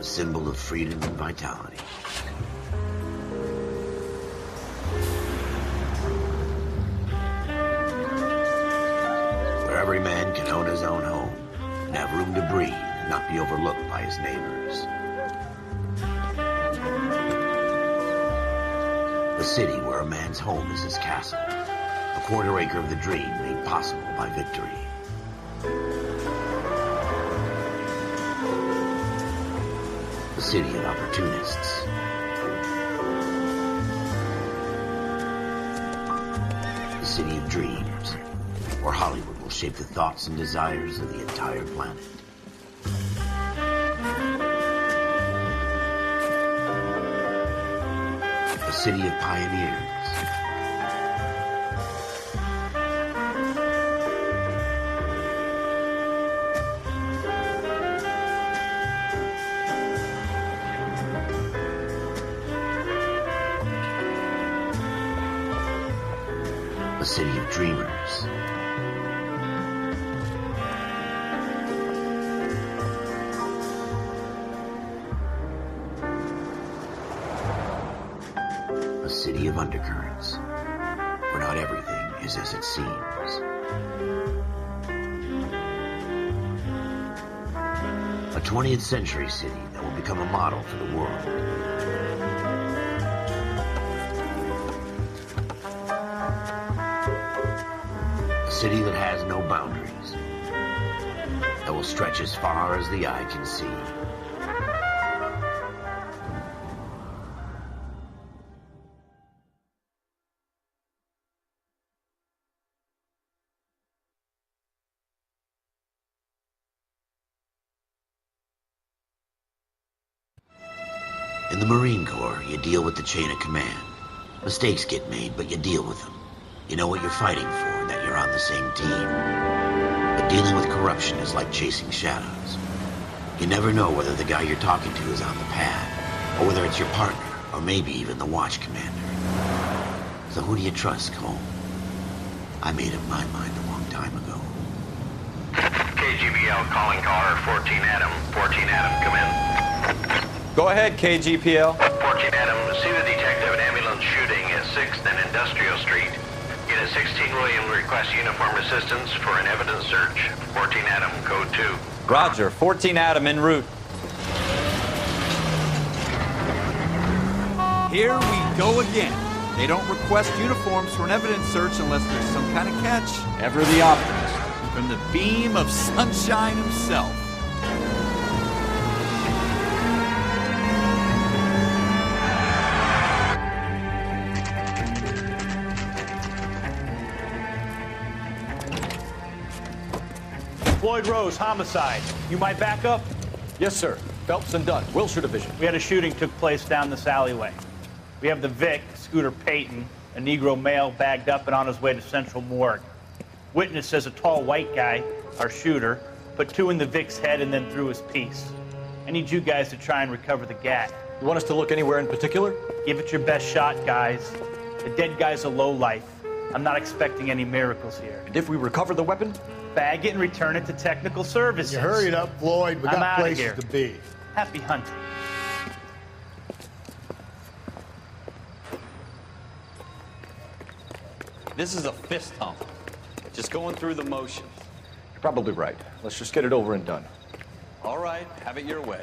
a symbol of freedom and vitality. Where every man can own his own home and have room to breathe and not be overlooked by his neighbors. A city where a man's home is his castle, a quarter acre of the dream made possible by victory. A city of opportunists. A city of dreams, where Hollywood will shape the thoughts and desires of the entire planet. A city of pioneers. A city of dreamers. A city of undercurrents, where not everything is as it seems. A 20th century city that will become a model for the world. A city that has no boundaries, that will stretch as far as the eye can see. In the Marine Corps, you deal with the chain of command. Mistakes get made, but you deal with them. You know what you're fighting for, and that you're on the same team. But dealing with corruption is like chasing shadows. You never know whether the guy you're talking to is on the pad, or whether it's your partner, or maybe even the watch commander. So who do you trust, Cole? I made up my mind a long time ago. KGBL calling caller 14 Adam. 14 Adam, come in. Go ahead, KGPL. 14 Adam, see the detective, an ambulance shooting at 6th and Industrial Street. Unit 16 William requests uniform assistance for an evidence search. 14 Adam, code 2. Roger, 14 Adam en route. Here we go again. They don't request uniforms for an evidence search unless there's some kind of catch. Ever the optimist. From the beam of sunshine himself. Floyd Rose, homicide. You might back up? Yes, sir. Phelps and Dunn, Wilshire Division. We had a shooting took place down this alleyway. We have the Vic, Scooter Payton, a Negro male bagged up and on his way to Central Morgue. Witness says a tall white guy, our shooter, put 2 in the Vic's head and then threw his piece. I need you guys to try and recover the gat. You want us to look anywhere in particular? Give it your best shot, guys. The dead guy's a lowlife. I'm not expecting any miracles here. And if we recover the weapon? Bag it and return it to technical services. You hurried up, Floyd. We I'm got outta places here. to be. Happy hunting. This is a fist hump. Just going through the motions. You're probably right. Let's just get it over and done. All right, have it your way.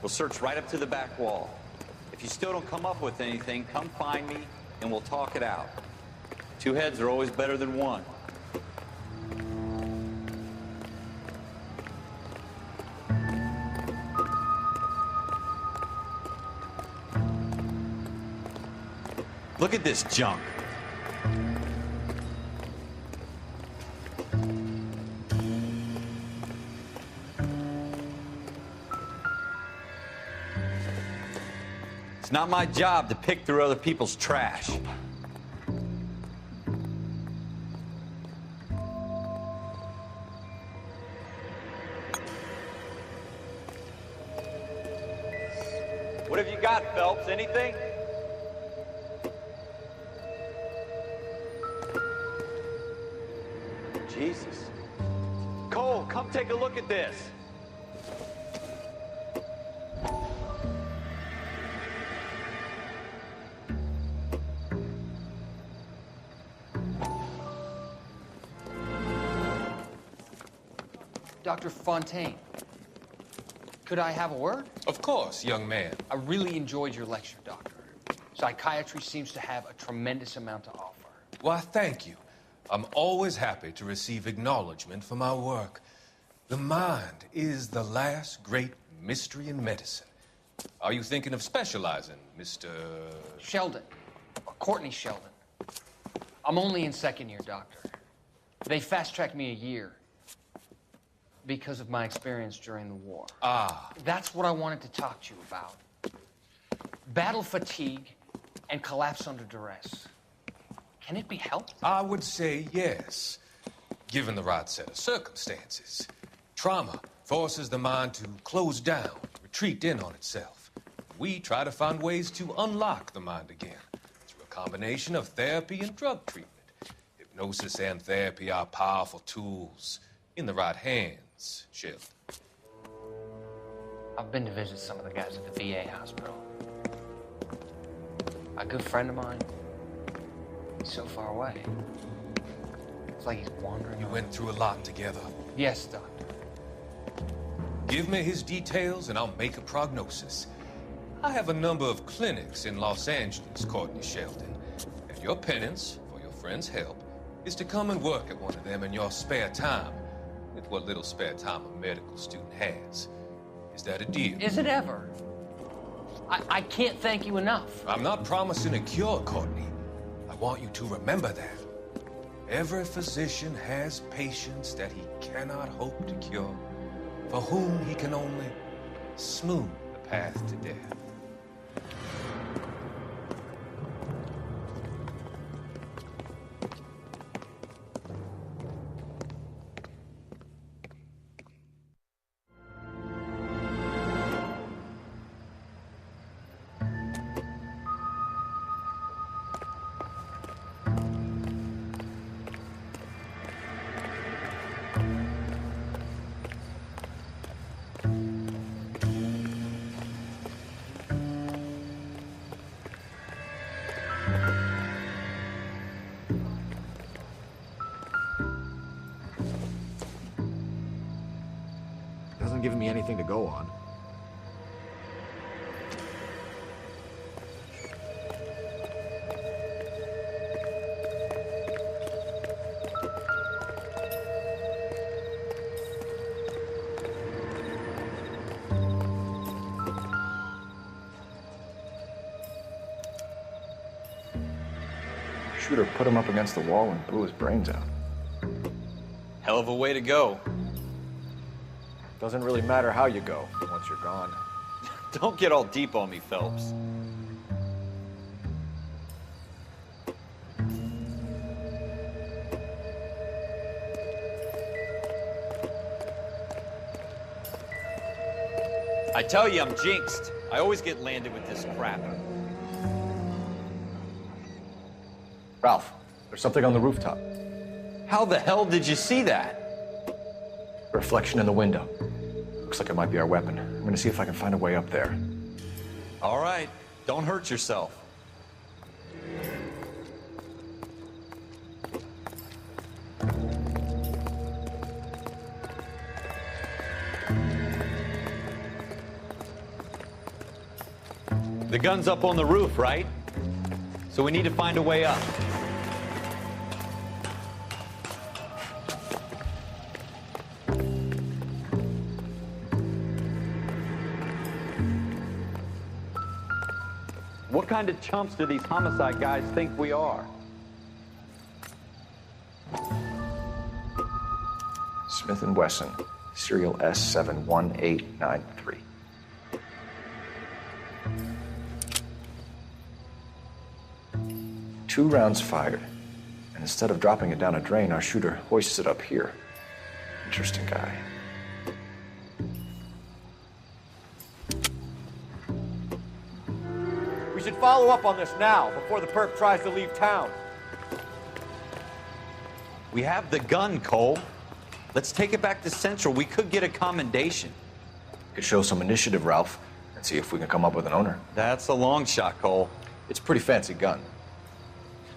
We'll search right up to the back wall. If you still don't come up with anything, come find me and we'll talk it out. 2 heads are always better than 1. Look at this junk. It's not my job to pick through other people's trash. What have you got, Phelps? Anything? Jesus. Cole, come take a look at this. Dr. Fontaine, could I have a word? Of course, young man. I really enjoyed your lecture, Doctor. Psychiatry seems to have a tremendous amount to offer. Why, thank you. I'm always happy to receive acknowledgement for my work. The mind is the last great mystery in medicine. Are you thinking of specializing, Mr. Sheldon, or Courtney Sheldon. I'm only in second year, Doctor. They fast-tracked me a year because of my experience during the war. Ah. That's what I wanted to talk to you about. Battle fatigue and collapse under duress. Can it be helped? I would say yes, given the right set of circumstances. Trauma forces the mind to close down, retreat in on itself. We try to find ways to unlock the mind again through a combination of therapy and drug treatment. Hypnosis and therapy are powerful tools in the right hands, Sheldon. I've been to visit some of the guys at the VA hospital. A good friend of mine, he's so far away. It's like he's wandering. You went through a lot together. Yes, Doctor. Give me his details and I'll make a prognosis. I have a number of clinics in Los Angeles, Courtney Sheldon. And your penance, for your friend's help, is to come and work at one of them in your spare time, with what little spare time a medical student has. Is that a deal? Is it ever? I can't thank you enough. I'm not promising a cure, Courtney. I want you to remember that. Every physician has patients that he cannot hope to cure, for whom he can only smooth the path to death. Hasn't given me anything to go on. Shooter put him up against the wall and blew his brains out. Hell of a way to go. Doesn't really matter how you go once you're gone. Don't get all deep on me, Phelps. I tell you, I'm jinxed. I always get landed with this crap. Ralph, there's something on the rooftop. How the hell did you see that? Reflection in the window. Looks like it might be our weapon. I'm gonna see if I can find a way up there. All right, don't hurt yourself. The gun's up on the roof, right? So we need to find a way up. What kind of chumps do these homicide guys think we are? Smith & Wesson, serial S71893. Two rounds fired, and instead of dropping it down a drain, our shooter hoists it up here. Interesting guy. We should follow up on this now, before the perp tries to leave town. We have the gun, Cole. Let's take it back to Central. We could get a commendation. Could show some initiative, Ralph, and see if we can come up with an owner. That's a long shot, Cole. It's a pretty fancy gun.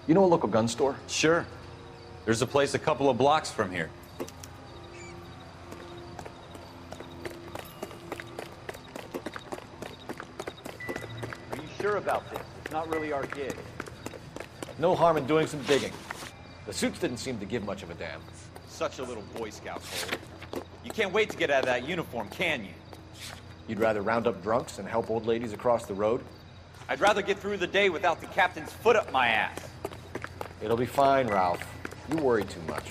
You know a local gun store? Sure. There's a place a couple of blocks from here. sure about this. It's not really our gig. No harm in doing some digging. The suits didn't seem to give much of a damn. Such a little Boy Scout, Cole. You can't wait to get out of that uniform, can you? You'd rather round up drunks and help old ladies across the road? I'd rather get through the day without the captain's foot up my ass. It'll be fine, Ralph. You worry too much.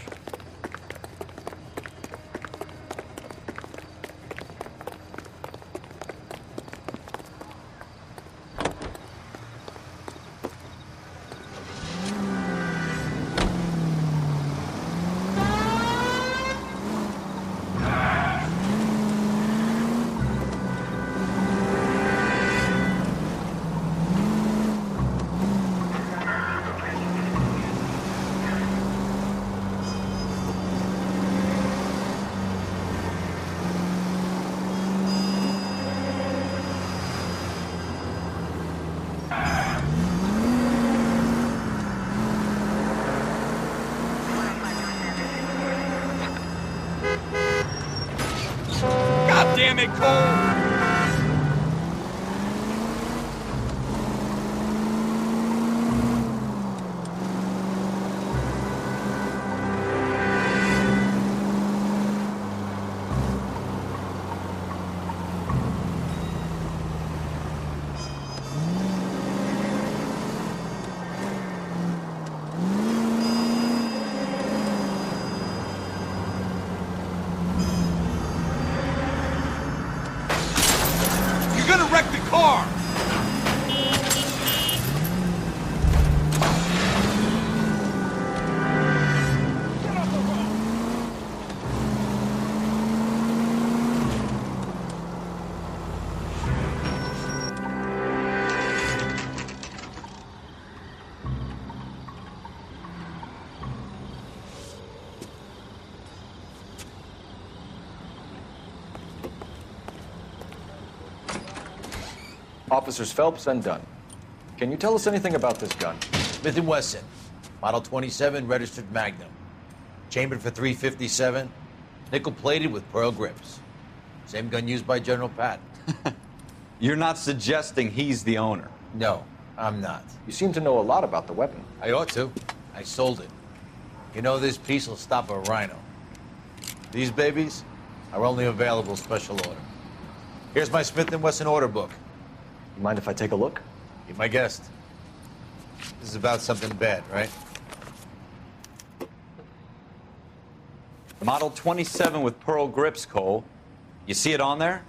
Damn it, Cole! Officers Phelps and Dunn. Can you tell us anything about this gun? Smith & Wesson, Model 27, registered Magnum. Chambered for .357, nickel-plated with pearl grips. Same gun used by General Patton. You're not suggesting he's the owner? No, I'm not. You seem to know a lot about the weapon. I ought to. I sold it. You know, this piece will stop a rhino. These babies are only available special order. Here's my Smith & Wesson order book. You mind if I take a look? Be my guest. This is about something bad, right? Model 27 with pearl grips, Cole. You see it on there?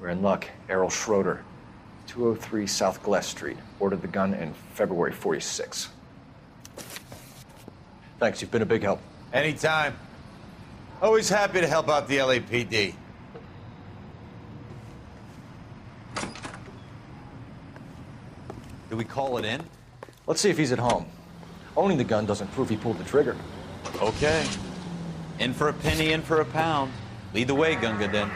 We're in luck. Errol Schroeder, 203 South Glass Street. Ordered the gun in February '46. Thanks, you've been a big help. Anytime. Always happy to help out the LAPD. Do we call it in? Let's see if he's at home. Owning the gun doesn't prove he pulled the trigger. Okay. In for a penny, in for a pound. Lead the way, Gunga Den.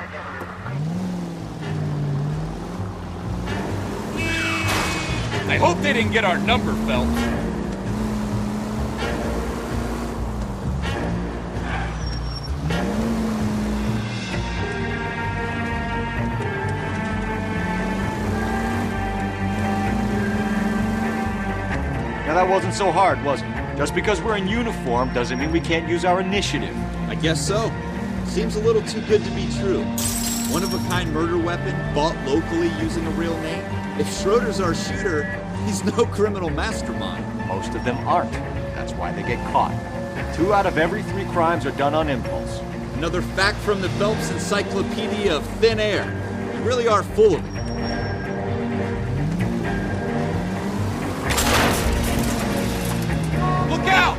I hope they didn't get our number, Phelps. Now that wasn't so hard, was it? Just because we're in uniform doesn't mean we can't use our initiative. I guess so. Seems a little too good to be true. One-of-a-kind murder weapon bought locally using a real name. If Schroeder's our shooter, he's no criminal mastermind. Most of them aren't. That's why they get caught. 2 out of every 3 crimes are done on impulse. Another fact from the Phelps Encyclopedia of Thin Air. We really are full of it. Look out!